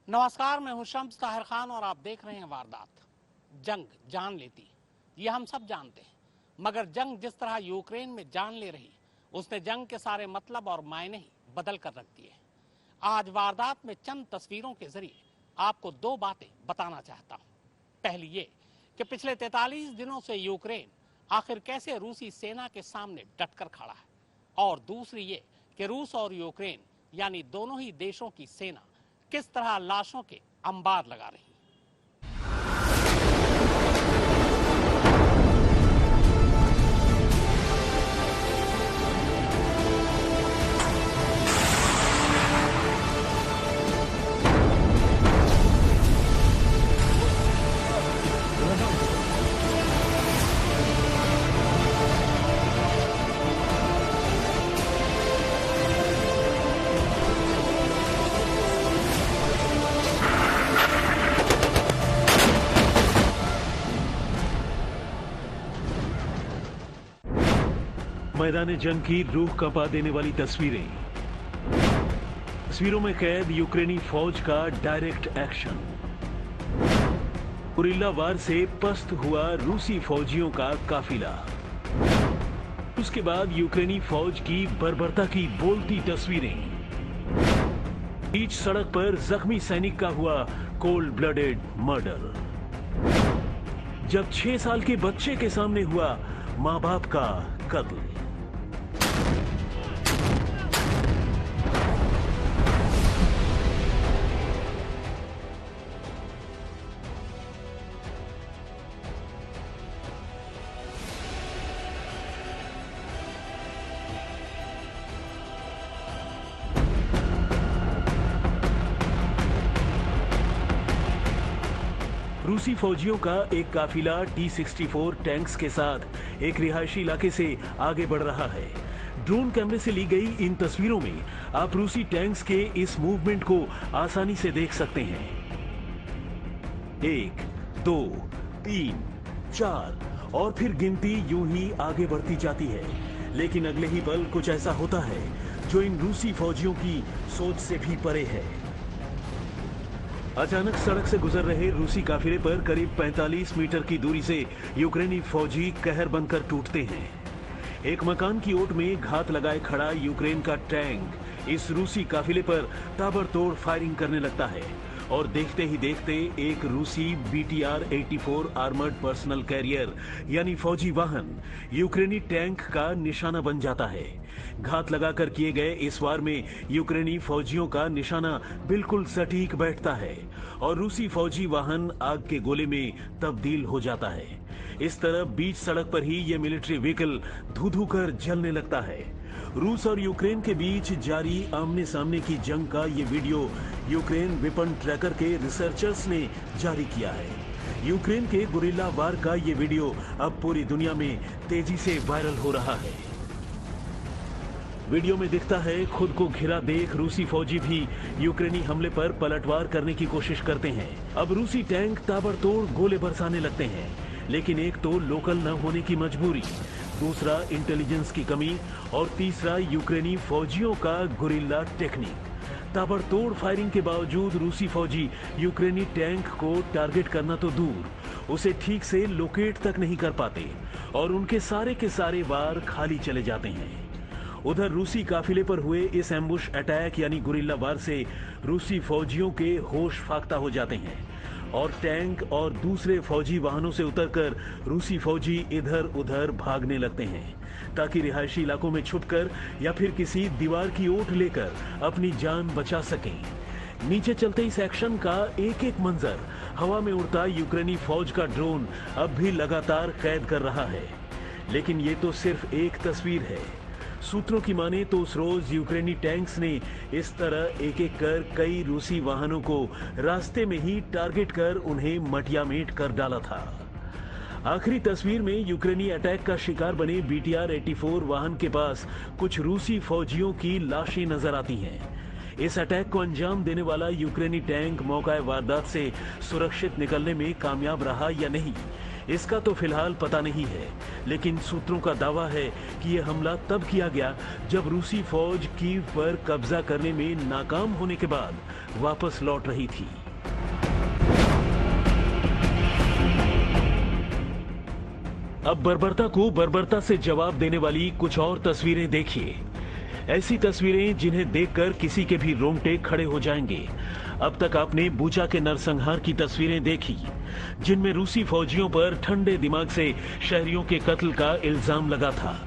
नमस्कार, मैं हूं शम्स ताहिर खान और आप देख रहे हैं वारदात। जंग जान लेती, ये हम सब जानते हैं, मगर जंग जिस तरह यूक्रेन में जान ले रही, उसने जंग के सारे मतलब और मायने ही बदल कर रख दिए। आज वारदात में चंद तस्वीरों के जरिए आपको दो बातें बताना चाहता हूं। पहली ये कि पिछले 43 दिनों से यूक्रेन आखिर कैसे रूसी सेना के सामने डटकर खड़ा है, और दूसरी ये कि रूस और यूक्रेन यानी दोनों ही देशों की सेना किस तरह लाशों के अंबार लगा रही। मैदान जंग की रूह कंपा देने वाली तस्वीरें। तस्वीरों में कैद यूक्रेनी फौज का डायरेक्ट एक्शन। गुरिल्ला वार से पस्त हुआ रूसी फौजियों का काफिला। उसके बाद यूक्रेनी फौज की बर्बरता की बोलती तस्वीरें। बीच सड़क पर जख्मी सैनिक का हुआ कोल्ड ब्लडेड मर्डर। जब 6 साल के बच्चे के सामने हुआ मां बाप का कत्ल। रूसी फौजियों का एक काफिला T-64 टैंक्स के साथ एक रिहायशी इलाके से आगे बढ़ रहा है। ड्रोन कैमरे से ली गई इन तस्वीरों में आप रूसी टैंक्स के इस मूवमेंट को आसानी से देख सकते हैं। 1, 2, 3, 4 और फिर गिनती यूं ही आगे बढ़ती जाती है। लेकिन अगले ही पल कुछ ऐसा होता है जो इन रूसी फौजियों की सोच से भी परे है। अचानक सड़क से गुजर रहे रूसी काफिले पर करीब 45 मीटर की दूरी से यूक्रेनी फौजी कहर बनकर टूटते हैं। एक मकान की ओट में घात लगाए खड़ा यूक्रेन का टैंक इस रूसी काफिले पर ताबड़तोड़ फायरिंग करने लगता है और देखते ही देखते एक रूसी BTR-84 आर्मर्ड पर्सनल कैरियर यानी फौजी वाहन यूक्रेनी टैंक का निशाना बन जाता है। घात लगाकर किए गए इस वार में यूक्रेनी फौजियों का निशाना बिल्कुल सटीक बैठता है और रूसी फौजी वाहन आग के गोले में तब्दील हो जाता है। इस तरह बीच सड़क पर ही यह मिलिट्री व्हीकल धू-धू कर जलने लगता है। रूस और यूक्रेन के बीच जारी आमने सामने की जंग का ये वीडियो यूक्रेन वेपन ट्रैकर के रिसर्चर्स ने जारी किया है। यूक्रेन के गुरिल्ला वार का ये वीडियो अब पूरी दुनिया में तेजी से वायरल हो रहा है। वीडियो में दिखता है खुद को घिरा देख रूसी फौजी भी यूक्रेनी हमले पर पलटवार करने की कोशिश करते हैं। अब रूसी टैंक ताबड़तोड़ गोले बरसाने लगते हैं, लेकिन एक तो लोकल न होने की मजबूरी, दूसरा इंटेलिजेंस की कमी और तीसरा यूक्रेनी फौजियों का गुरिल्ला टेक्निक। ताबड़तोड़ फायरिंग के बावजूद रूसी फौजी यूक्रेनी टैंक को टारगेट करना तो दूर, उसे ठीक से लोकेट तक नहीं कर पाते और उनके सारे के सारे वार खाली चले जाते हैं। उधर रूसी काफिले पर हुए इस एम्बुश अटैक यानी गुरिल्ला वार से रूसी फौजियों के होश फाख्ता हो जाते हैं और टैंक और दूसरे फौजी वाहनों से उतरकर रूसी फौजी इधर उधर भागने लगते हैं ताकि रिहायशी इलाकों में छुपकर या फिर किसी दीवार की ओट लेकर अपनी जान बचा सकें। नीचे चलते इस एक्शन का एक एक मंजर हवा में उड़ता यूक्रेनी फौज का ड्रोन अब भी लगातार कैद कर रहा है। लेकिन ये तो सिर्फ एक तस्वीर है। सूत्रों की माने तो उस रोज यूक्रेनी टैंक्स ने इस तरह एक एक कर कई रूसी वाहनों को रास्ते में ही टारगेट कर उन्हें मटियामेट कर डाला था। आखिरी तस्वीर में यूक्रेनी अटैक का शिकार बने BTR-84 वाहन के पास कुछ रूसी फौजियों की लाशें नजर आती हैं। इस अटैक को अंजाम देने वाला यूक्रेनी टैंक मौका वारदात से सुरक्षित निकलने में कामयाब रहा या नहीं, इसका तो फिलहाल पता नहीं है, लेकिन सूत्रों का दावा है कि यह हमला तब किया गया जब रूसी फौज कीव पर कब्जा करने में नाकाम होने के बाद वापस लौट रही थी। अब बर्बरता को बर्बरता से जवाब देने वाली कुछ और तस्वीरें देखिए। ऐसी तस्वीरें जिन्हें देखकर किसी के भी रोंगटे खड़े हो जाएंगे। अब तक आपने बूचा के नरसंहार की तस्वीरें देखी, जिनमें रूसी फौजियों पर ठंडे दिमाग से शहरियों के कत्ल का इल्जाम लगा था।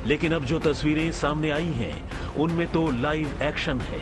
लेकिन अब जो तस्वीरें सामने आई हैं, उनमें तो लाइव एक्शन है।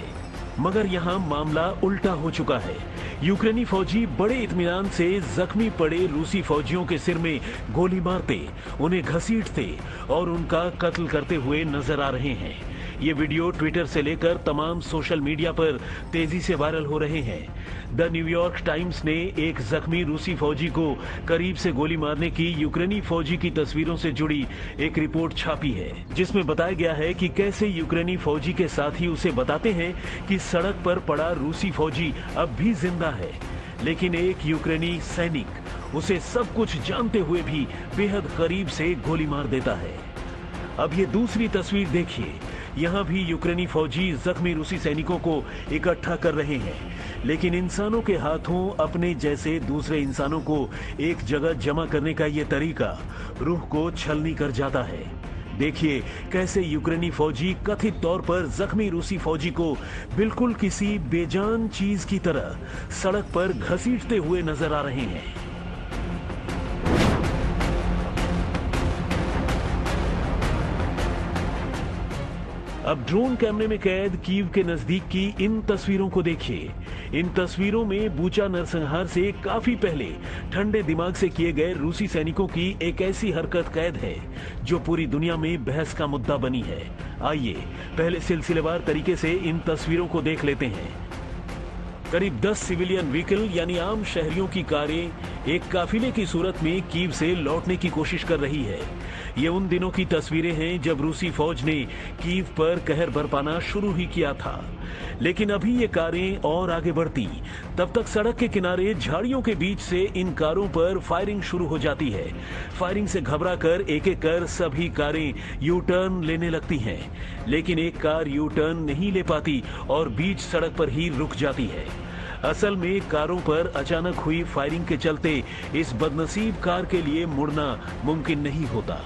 मगर यहाँ मामला उल्टा हो चुका है। यूक्रेनी फौजी बड़े इत्मीनान से जख्मी पड़े रूसी फौजियों के सिर में गोली मारते, उन्हें घसीटते और उनका कत्ल करते हुए नजर आ रहे हैं। ये वीडियो ट्विटर से लेकर तमाम सोशल मीडिया पर तेजी से वायरल हो रहे हैं। द न्यूयॉर्क टाइम्स ने एक जख्मी रूसी फौजी को करीब से गोली मारने की यूक्रेनी फौजी की तस्वीरों से जुड़ी एक रिपोर्ट छापी है, जिसमें बताया गया है कि कैसे यूक्रेनी फौजी के साथी उसे बताते हैं कि सड़क पर पड़ा रूसी फौजी अब भी जिंदा है, लेकिन एक यूक्रेनी सैनिक उसे सब कुछ जानते हुए भी बेहद करीब से गोली मार देता है। अब ये दूसरी तस्वीर देखिए। यहाँ भी यूक्रेनी फौजी जख्मी रूसी सैनिकों को इकट्ठा कर रहे हैं, लेकिन इंसानों के हाथों अपने जैसे दूसरे इंसानों को एक जगह जमा करने का ये तरीका रूह को छलनी कर जाता है। देखिए कैसे यूक्रेनी फौजी कथित तौर पर जख्मी रूसी फौजी को बिल्कुल किसी बेजान चीज की तरह सड़क पर घसीटते हुए नजर आ रहे हैं। अब ड्रोन कैमरे में कैद कीव के नजदीक की इन तस्वीरों को देखिए। इन तस्वीरों में बूचा नरसंहार से काफी पहले ठंडे दिमाग से किए गए रूसी सैनिकों की एक ऐसी हरकत कैद है जो पूरी दुनिया में बहस का मुद्दा बनी है। आइए पहले सिलसिलेवार तरीके से इन तस्वीरों को देख लेते हैं। करीब 10 सिविलियन व्हीकल यानी आम शहरियों की कारें एक काफिले की सूरत में कीव से लौटने की कोशिश कर रही है। ये उन दिनों की तस्वीरें हैं जब रूसी फौज ने कीव पर कहर बरपाना शुरू ही किया था। लेकिन अभी ये कारें और आगे बढ़ती, तब तक सड़क के किनारे झाड़ियों के बीच से इन कारों पर फायरिंग शुरू हो जाती है। फायरिंग से घबराकर एक एक कर सभी कारें यू टर्न लेने लगती हैं, लेकिन एक कार यू टर्न नहीं ले पाती और बीच सड़क पर ही रुक जाती है। असल में कारों पर अचानक हुई फायरिंग के चलते इस बदनसीब कार के लिए मुड़ना मुमकिन नहीं होता,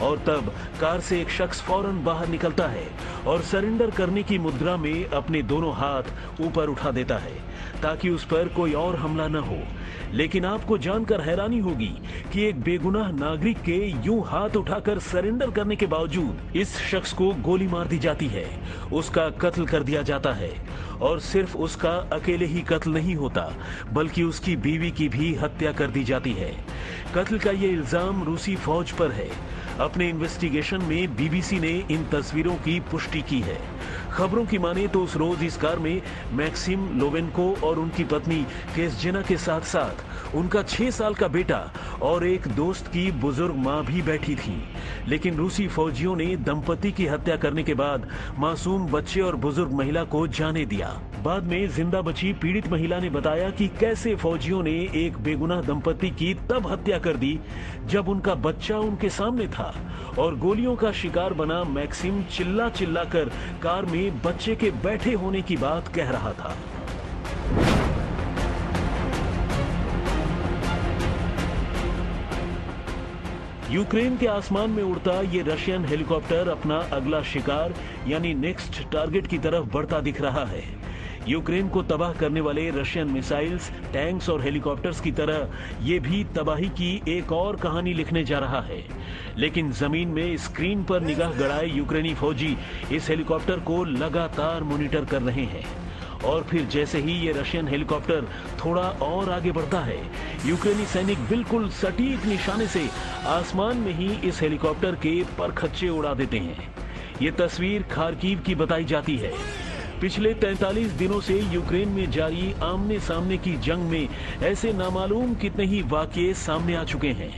और तब कार से एक शख्स फौरन बाहर निकलता है और सरेंडर करने की मुद्रा में अपने दोनों हाथ ऊपर उठा देता है ताकि उस पर कोई और हमला न हो। लेकिन आपको जानकर हैरानी होगी कि एक बेगुनाह नागरिक के यूं हाथ उठाकर सरेंडर करने के बावजूद इस शख्स को गोली मार दी जाती है, उसका कत्ल कर दिया जाता है। और सिर्फ उसका अकेले ही कत्ल नहीं होता, बल्कि उसकी बीवी की भी हत्या कर दी जाती है। कत्ल का ये इल्जाम रूसी फौज पर है। अपने इन्वेस्टिगेशन में बीबीसी ने इन तस्वीरों की पुष्टि की है। खबरों की माने तो उस रोज इस कार में मैक्सिम लोवेंको और उनकी पत्नी केसजेना के साथ साथ उनका 6 साल का बेटा और एक दोस्त की बुजुर्ग मां भी बैठी थी। लेकिन रूसी फौजियों ने दंपति की हत्या करने के बाद मासूम बच्चे और बुजुर्ग महिला को जाने दिया। बाद में जिंदा बची पीड़ित महिला ने बताया कि कैसे फौजियों ने एक बेगुनाह दंपति की तब हत्या कर दी जब उनका बच्चा उनके सामने था और गोलियों का शिकार बना मैक्सिम चिल्ला चिल्ला कर कार में बच्चे के बैठे होने की बात कह रहा था। यूक्रेन के आसमान में उड़ता ये रशियन हेलीकॉप्टर अपना अगला शिकार यानी नेक्स्ट टारगेट की तरफ बढ़ता दिख रहा है। यूक्रेन को तबाह करने वाले रशियन मिसाइल्स, टैंक्स और हेलीकॉप्टर्स की तरह ये भी तबाही की एक और कहानी लिखने जा रहा है। लेकिन जमीन में स्क्रीन पर निगाह गड़ाए यूक्रेनी फौजी इस हेलीकॉप्टर को लगातार मॉनिटर कर रहे हैं। और फिर जैसे ही ये रशियन हेलीकॉप्टर थोड़ा और आगे बढ़ता है, यूक्रेनी सैनिक बिल्कुल सटीक निशाने से आसमान में ही इस हेलीकॉप्टर के परखच्चे उड़ा देते हैं। ये तस्वीर खार्किव की बताई जाती है। पिछले 43 दिनों से यूक्रेन में जारी आमने सामने की जंग में ऐसे नामालूम कितने ही वाकये सामने आ चुके हैं,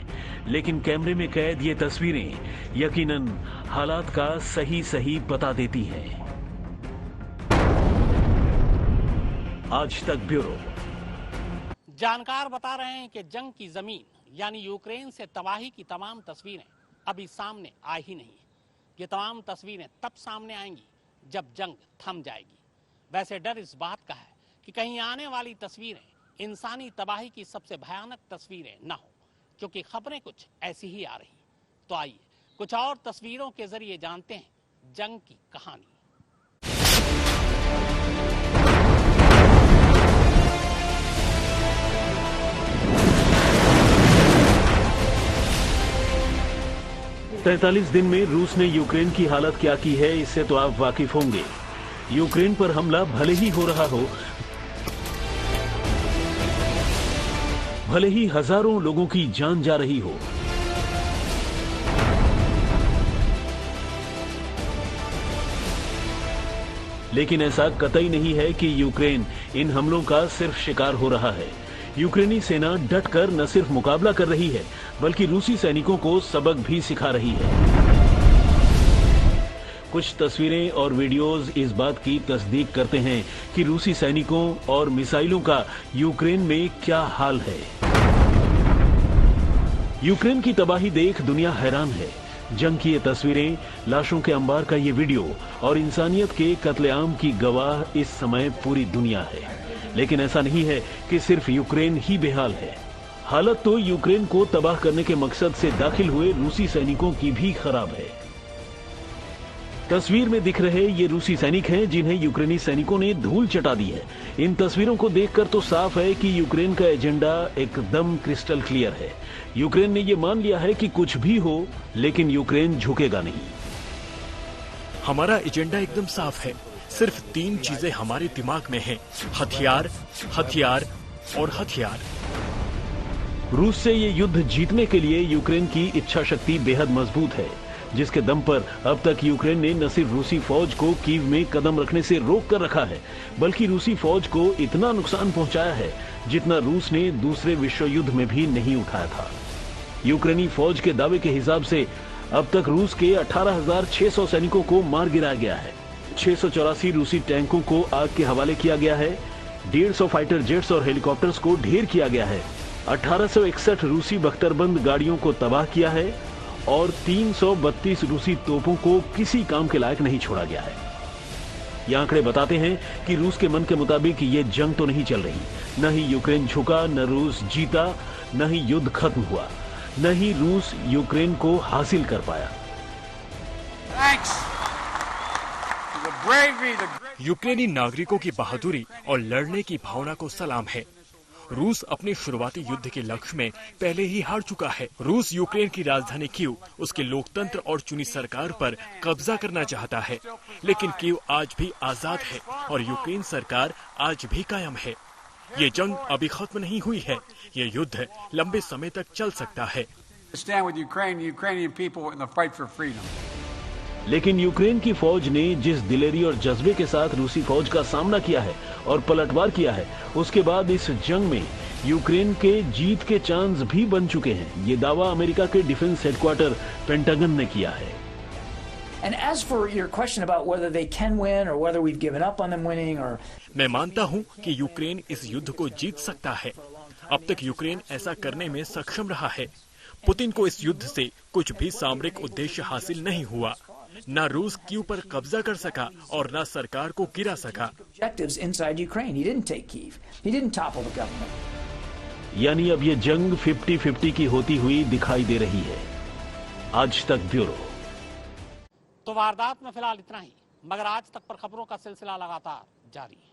लेकिन कैमरे में कैद ये तस्वीरें यकीनन हालात का सही सही बता देती हैं। आज तक ब्यूरो। जानकार बता रहे हैं कि जंग की जमीन यानी यूक्रेन से तबाही की तमाम तस्वीरें अभी सामने आ ही नहीं। ये तमाम तस्वीरें तब सामने आएंगी जब जंग थम जाएगी। वैसे डर इस बात का है कि कहीं आने वाली तस्वीरें इंसानी तबाही की सबसे भयानक तस्वीरें न हो, क्योंकि खबरें कुछ ऐसी ही आ रही। तो आइए कुछ और तस्वीरों के जरिए जानते हैं जंग की कहानी। तैंतालीस दिन में रूस ने यूक्रेन की हालत क्या की है, इससे तो आप वाकिफ होंगे। यूक्रेन पर हमला भले ही हो रहा हो, भले ही हजारों लोगों की जान जा रही हो, लेकिन ऐसा कतई नहीं है कि यूक्रेन इन हमलों का सिर्फ शिकार हो रहा है। यूक्रेनी सेना डटकर न सिर्फ मुकाबला कर रही है, बल्कि रूसी सैनिकों को सबक भी सिखा रही है। कुछ तस्वीरें और वीडियोस इस बात की तस्दीक करते हैं कि रूसी सैनिकों और मिसाइलों का यूक्रेन में क्या हाल है। यूक्रेन की तबाही देख दुनिया हैरान है। जंग की ये तस्वीरें, लाशों के अंबार का ये वीडियो और इंसानियत के कत्लेआम की गवाह इस समय पूरी दुनिया है। लेकिन ऐसा नहीं है कि सिर्फ यूक्रेन ही बेहाल है। हालत तो यूक्रेन को तबाह करने के मकसद से दाखिल हुए रूसी सैनिकों की भी खराब है। तस्वीर में दिख रहे ये रूसी सैनिक हैं जिन्हें यूक्रेनी सैनिकों ने धूल चटा दी है। इन तस्वीरों को देखकर तो साफ है कि यूक्रेन का एजेंडा एकदम क्रिस्टल क्लियर है। यूक्रेन ने ये मान लिया है कि कुछ भी हो, लेकिन यूक्रेन झुकेगा नहीं। हमारा एजेंडा एकदम साफ है। सिर्फ 3 चीजें हमारे दिमाग में हैं: हथियार, हथियार और हथियार। रूस से ये युद्ध जीतने के लिए यूक्रेन की इच्छा शक्ति बेहद मजबूत है, जिसके दम पर अब तक यूक्रेन ने न सिर्फ रूसी फौज को कीव में कदम रखने से रोक कर रखा है, बल्कि रूसी फौज को इतना नुकसान पहुंचाया है जितना रूस ने दूसरे विश्व युद्ध में भी नहीं उठाया था। यूक्रेनी फौज के दावे के हिसाब से अब तक रूस के 18,600 सैनिकों को मार गिराया गया है। 684 रूसी टैंकों को आग के हवाले किया गया है। 150 फाइटर जेट्स और हेलीकॉप्टर्स को ढेर किया गया है। 1861 रूसी बख्तरबंद गाड़ियों को तबाह किया है और 332 रूसी तोपों को किसी काम के लायक नहीं छोड़ा गया है। ये आंकड़े बताते हैं कि रूस के मन के मुताबिक ये जंग तो नहीं चल रही। न ही यूक्रेन झुका, न रूस जीता, न ही युद्ध खत्म हुआ, न ही रूस यूक्रेन को हासिल कर पाया। यूक्रेनी नागरिकों की बहादुरी और लड़ने की भावना को सलाम है। रूस अपने शुरुआती युद्ध के लक्ष्य में पहले ही हार चुका है। रूस यूक्रेन की राजधानी कीव, उसके लोकतंत्र और चुनी सरकार पर कब्जा करना चाहता है, लेकिन कीव आज भी आजाद है और यूक्रेन सरकार आज भी कायम है। ये जंग अभी खत्म नहीं हुई है। ये युद्ध लंबे समय तक चल सकता है। लेकिन यूक्रेन की फौज ने जिस दिलेरी और जज्बे के साथ रूसी फौज का सामना किया है और पलटवार किया है, उसके बाद इस जंग में यूक्रेन के जीत के चांस भी बन चुके हैं। ये दावा अमेरिका के डिफेंस हेडक्वार्टर पेंटागन ने किया है। And as for your question about whether they can win or whether we've given up on them winning or मैं मानता हूं कि यूक्रेन इस युद्ध को जीत सकता है। अब तक यूक्रेन ऐसा करने में सक्षम रहा है। पुतिन को इस युद्ध से कुछ भी सामरिक उद्देश्य हासिल नहीं हुआ। न रूस कीव पर कब्जा कर सका और न सरकार को गिरा सका। objectives inside Ukraine. He didn't take Kyiv. He didn't topple the government. यानी अब ये जंग 50-50 की होती हुई दिखाई दे रही है। आज तक ब्यूरो। तो वारदात में फिलहाल इतना ही, मगर आज तक पर खबरों का सिलसिला लगातार जारी है।